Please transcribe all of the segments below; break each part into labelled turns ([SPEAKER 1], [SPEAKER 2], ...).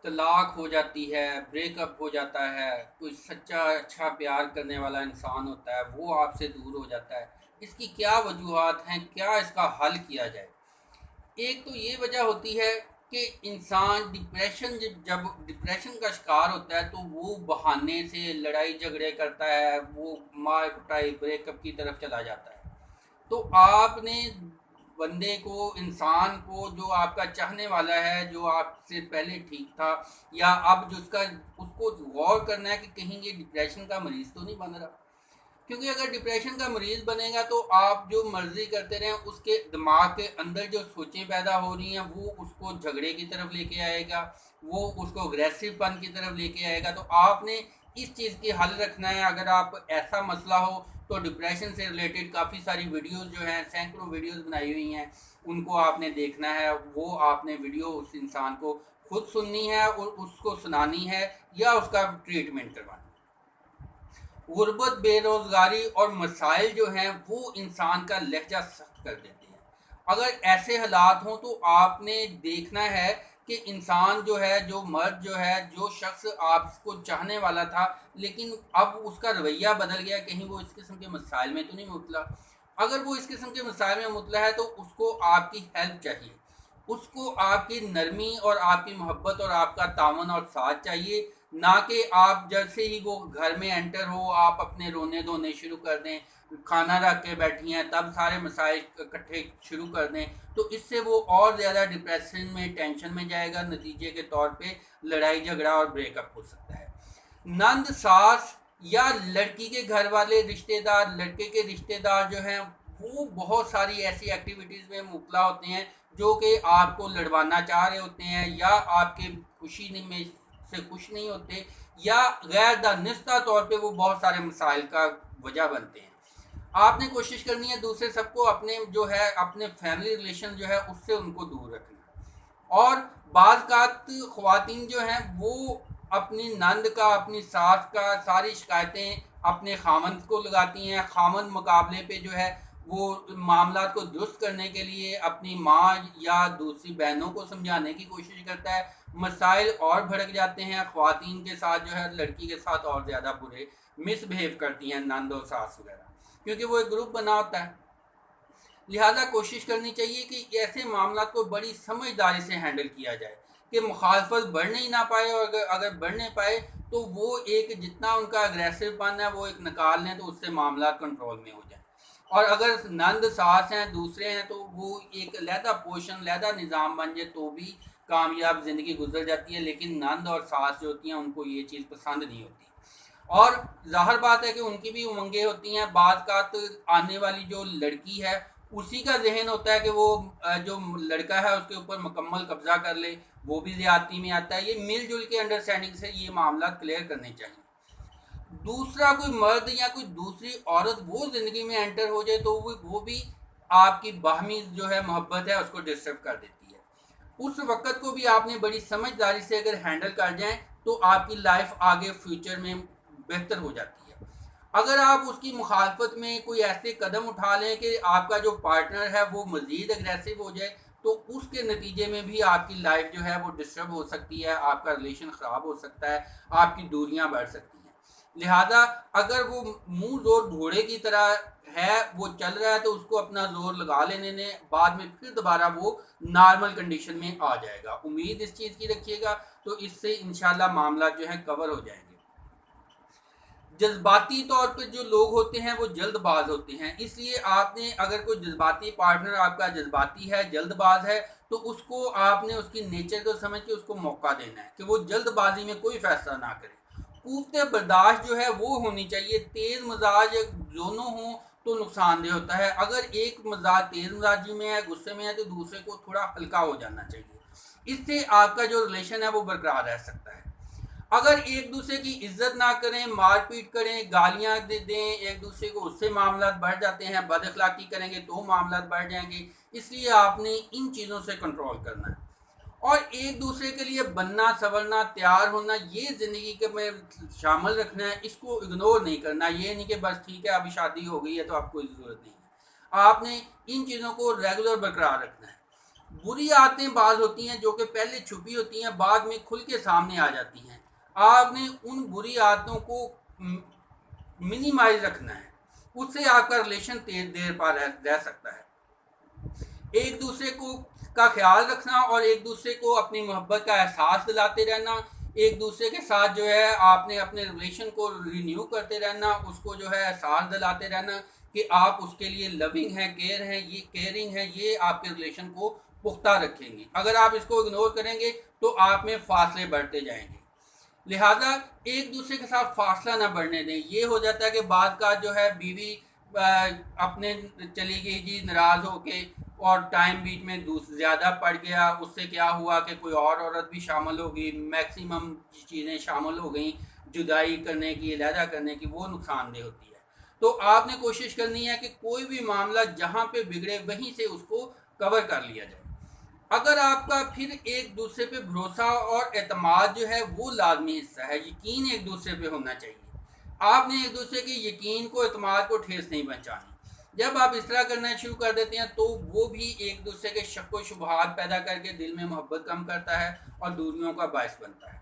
[SPEAKER 1] तलाक हो जाती है, ब्रेकअप हो जाता है, कोई सच्चा अच्छा प्यार करने वाला इंसान होता है वो आपसे दूर हो जाता है। इसकी क्या वजूहात हैं, क्या इसका हल किया जाए? एक तो ये वजह होती है कि इंसान जब डिप्रेशन का शिकार होता है तो वो बहाने से लड़ाई झगड़े करता है, वो मार कुटाई ब्रेकअप की तरफ चला जाता है। तो आपने बंदे को, इंसान को, जो आपका चाहने वाला है, जो आपसे पहले ठीक था या अब जो उसका, उसको गौर करना है कि कहीं ये डिप्रेशन का मरीज तो नहीं बन रहा। क्योंकि अगर डिप्रेशन का मरीज बनेगा तो आप जो मर्जी करते रहें, उसके दिमाग के अंदर जो सोचें पैदा हो रही हैं वो उसको झगड़े की तरफ लेके आएगा, वो उसको अग्रेसिवपन की तरफ लेके आएगा। तो आपने इस चीज़ की हल रखना है। अगर आप ऐसा मसला हो तो डिप्रेशन से रिलेटेड काफ़ी सारी वीडियोस जो हैं, सैकड़ों वीडियोस बनाई हुई हैं, उनको आपने देखना है। वो आपने वीडियो उस इंसान को खुद सुननी है और उसको सुनानी है या उसका ट्रीटमेंट करवाना। गुर्बत, बेरोज़गारी और मसाइल जो हैं वो इंसान का लहजा सख्त कर देते हैं। अगर ऐसे हालात हों तो आपने देखना है कि इंसान जो है, जो मर्द जो है, जो शख्स आपको चाहने वाला था लेकिन अब उसका रवैया बदल गया, कहीं वो इस किस्म के मसाइल में तो नहीं मुबतला। अगर वो इस किस्म के मसाइल में मुबतला है तो उसको आपकी हेल्प चाहिए, उसको आपकी नरमी और आपकी मोहब्बत और आपका तावन और साथ चाहिए। ना कि आप जैसे ही वो घर में एंटर हो आप अपने रोने धोने शुरू कर दें, खाना रख के बैठी हैं तब सारे मसाइल इकट्ठे शुरू कर दें। तो इससे वो और ज़्यादा डिप्रेशन में, टेंशन में जाएगा। नतीजे के तौर पे लड़ाई झगड़ा और ब्रेकअप हो सकता है। नंद, सास या लड़की के घर वाले रिश्तेदार, लड़के के रिश्तेदार जो हैं वो बहुत सारी ऐसी एक्टिविटीज़ में मुबतला होते हैं जो कि आपको लड़वाना चाह रहे होते हैं, या आपके खुशी में से खुश नहीं होते, या गैर दानिस्ता तौर पे वो बहुत सारे मसाइल का वजह बनते हैं। आपने कोशिश करनी है दूसरे सबको अपने जो है, अपने फैमिली रिलेशन जो है उससे उनको दूर रखना। और बाज़ ख़वातीन जो हैं वो अपनी नंद का, अपनी सास का सारी शिकायतें अपने खामंद को लगाती हैं। खामंद मुकाबले पे जो है वो मामला को दुरुस्त करने के लिए अपनी माँ या दूसरी बहनों को समझाने की कोशिश करता है। मसाइल और भड़क जाते हैं। ख़वातीन के साथ जो है लड़की के साथ और ज़्यादा बुरे मिसबिहेव करती हैं नंद और सास वगैरह, क्योंकि वो एक ग्रुप बना होता है। लिहाजा कोशिश करनी चाहिए कि ऐसे मामला को बड़ी समझदारी से हैंडल किया जाए कि मुखालफत बढ़ने ही ना पाए, और अगर अगर बढ़ने पाए तो वो एक जितना उनका अग्रेसिव पन है वो एक निकाल लें तो उससे मामला कंट्रोल में हो जाए। और अगर नंद सास हैं, दूसरे हैं, तो वो एक लहदा पोषण, लहदा निज़ाम बन जाए तो भी कामयाब ज़िंदगी गुजर जाती है। लेकिन नंद और सास जो होती हैं उनको ये चीज़ पसंद नहीं होती। और ज़ाहिर बात है कि उनकी भी उमंगें होती हैं। बात आने वाली जो लड़की है उसी का जहन होता है कि वो जो लड़का है उसके ऊपर मुकम्मल कब्जा कर ले, वो भी ज़्यादती में आता है। ये मिलजुल के अंडरस्टैंडिंग से ये मामला क्लियर करने चाहिए। दूसरा कोई मर्द या कोई दूसरी औरत वो ज़िंदगी में एंटर हो जाए तो वो भी आपकी बाहमी जो है मोहब्बत है उसको डिस्टर्ब कर देती है। उस वक़्त को भी आपने बड़ी समझदारी से अगर हैंडल कर जाएँ तो आपकी लाइफ आगे फ्यूचर में बेहतर हो जाती है। अगर आप उसकी मुखालफत में कोई ऐसे कदम उठा लें कि आपका जो पार्टनर है वो मज़ीद अग्रेसिव हो जाए तो उसके नतीजे में भी आपकी लाइफ जो है वो डिस्टर्ब हो सकती है, आपका रिलेशन ख़राब हो सकता है, आपकी दूरियां बढ़ सकती हैं। लिहाजा अगर वो मुंह जोर घोड़े की तरह है, वो चल रहा है, तो उसको अपना जोर लगा लेने ने बाद में फिर दोबारा वो नॉर्मल कंडीशन में आ जाएगा। उम्मीद इस चीज़ की रखिएगा तो इससे इंशाल्लाह मामला जो है कवर हो जाएंगे। जज्बाती तौर पे जो लोग होते हैं वो जल्दबाज होते हैं, इसलिए आपने अगर कोई जज्बाती पार्टनर आपका जज्बाती है, जल्दबाज है, तो उसको आपने उसकी नेचर को समझ के उसको मौका देना है कि वो जल्दबाजी में कोई फैसला ना करे। कूफते बर्दाश्त जो है वो होनी चाहिए। तेज़ मजाज दोनों हों तो नुकसानदेह होता है। अगर एक मजाज तेज़ मजाजी में है, गुस्से में है, तो दूसरे को थोड़ा हल्का हो जाना चाहिए। इससे आपका जो रिलेशन है वो बरकरार रह सकता है। अगर एक दूसरे की इज्जत ना करें, मारपीट करें, गालियां दे दें एक दूसरे को, उससे मामला बढ़ जाते हैं। बद अखलाकी करेंगे तो मामला बढ़ जाएंगे। इसलिए आपने इन चीज़ों से कंट्रोल करना है और एक दूसरे के लिए बनना, संवरना, तैयार होना, ये ज़िंदगी के में शामिल रखना है। इसको इग्नोर नहीं करना। ये नहीं कि बस ठीक है अभी शादी हो गई है तो आपको ज़रूरत नहीं है। आपने इन चीज़ों को रेगुलर बरकरार रखना है। बुरी आदतें बाज होती हैं जो कि पहले छुपी होती हैं, बाद में खुल के सामने आ जाती हैं। आपने उन बुरी आदतों को मिनिमाइज रखना है, उससे आपका रिलेशन देर देर पा रह सकता है। एक दूसरे को का ख्याल रखना और एक दूसरे को अपनी मोहब्बत का एहसास दिलाते रहना, एक दूसरे के साथ जो है आपने अपने रिलेशन को रिन्यू करते रहना, उसको जो है एहसास दिलाते रहना कि आप उसके लिए लविंग हैं, केयरिंग है, ये आपके रिलेशन को पुख्ता रखेंगे। अगर आप इसको इग्नोर करेंगे तो आप में फासले बढ़ते जाएंगे। लिहाजा एक दूसरे के साथ फासला ना बढ़ने दें। ये हो जाता है कि बाद का जो है बीवी अपने चली गई जी नाराज़ होके, और टाइम बीच में ज़्यादा पड़ गया, उससे क्या हुआ कि कोई और औरत भी शामिल हो गई, मैक्सिमम चीज़ें शामिल हो गई जुदाई करने की, अलहदा करने की, वो नुकसानदेह होती है। तो आपने कोशिश करनी है कि कोई भी मामला जहाँ पे बिगड़े वहीं से उसको कवर कर लिया जाए। अगर आपका फिर एक दूसरे पे भरोसा और एतमाद जो है वो लाजमी हिस्सा है, यकीन एक दूसरे पे होना चाहिए। आपने एक दूसरे के यकीन को, एतमाद को ठेस नहीं पहुँचानी। जब आप इस तरह करना शुरू कर देते हैं तो वो भी एक दूसरे के शक व शुबहात पैदा करके दिल में मोहब्बत कम करता है और दूरियों का बायस बनता है।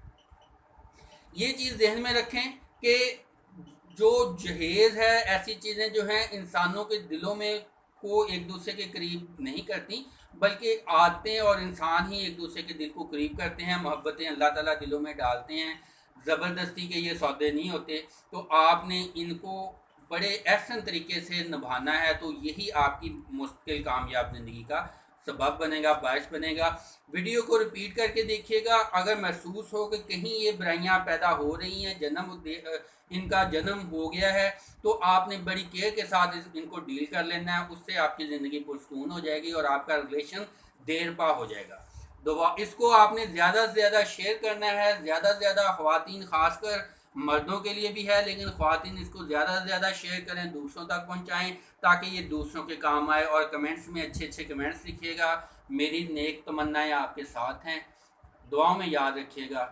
[SPEAKER 1] ये चीज़ ध्यान में रखें कि जो जहेज़ है, ऐसी चीज़ें जो हैं इंसानों के दिलों में को एक दूसरे के करीब नहीं करती, बल्कि आदतें और इंसान ही एक दूसरे के दिल को करीब करते हैं। मोहब्बतें अल्लाह ताला दिलों में डालते हैं, ज़बरदस्ती के ये सौदे नहीं होते। तो आपने इनको बड़े एहसन तरीके से निभाना है, तो यही आपकी मुश्किल कामयाब ज़िंदगी का सबब बनेगा, बायस बनेगा। वीडियो को रिपीट करके देखिएगा। अगर महसूस हो कि कहीं ये बुराइयां पैदा हो रही हैं, इनका जन्म हो गया है, तो आपने बड़ी केयर के साथ इनको डील कर लेना है। उससे आपकी ज़िंदगी पुरसकून हो जाएगी और आपका रिलेशन देर पा हो जाएगा। दुआ इसको आपने ज़्यादा से ज़्यादा शेयर करना है, ज़्यादा से ज़्यादा ख़वातीन, ख़ासकर मर्दों के लिए भी है, लेकिन ख़वातीन इसको ज़्यादा से ज़्यादा शेयर करें, दूसरों तक पहुँचाएँ, ताकि ये दूसरों के काम आए। और कमेंट्स में अच्छे अच्छे कमेंट्स लिखिएगा। मेरी नेक तमन्नाएँ आपके साथ हैं। दुआओं में याद रखिएगा।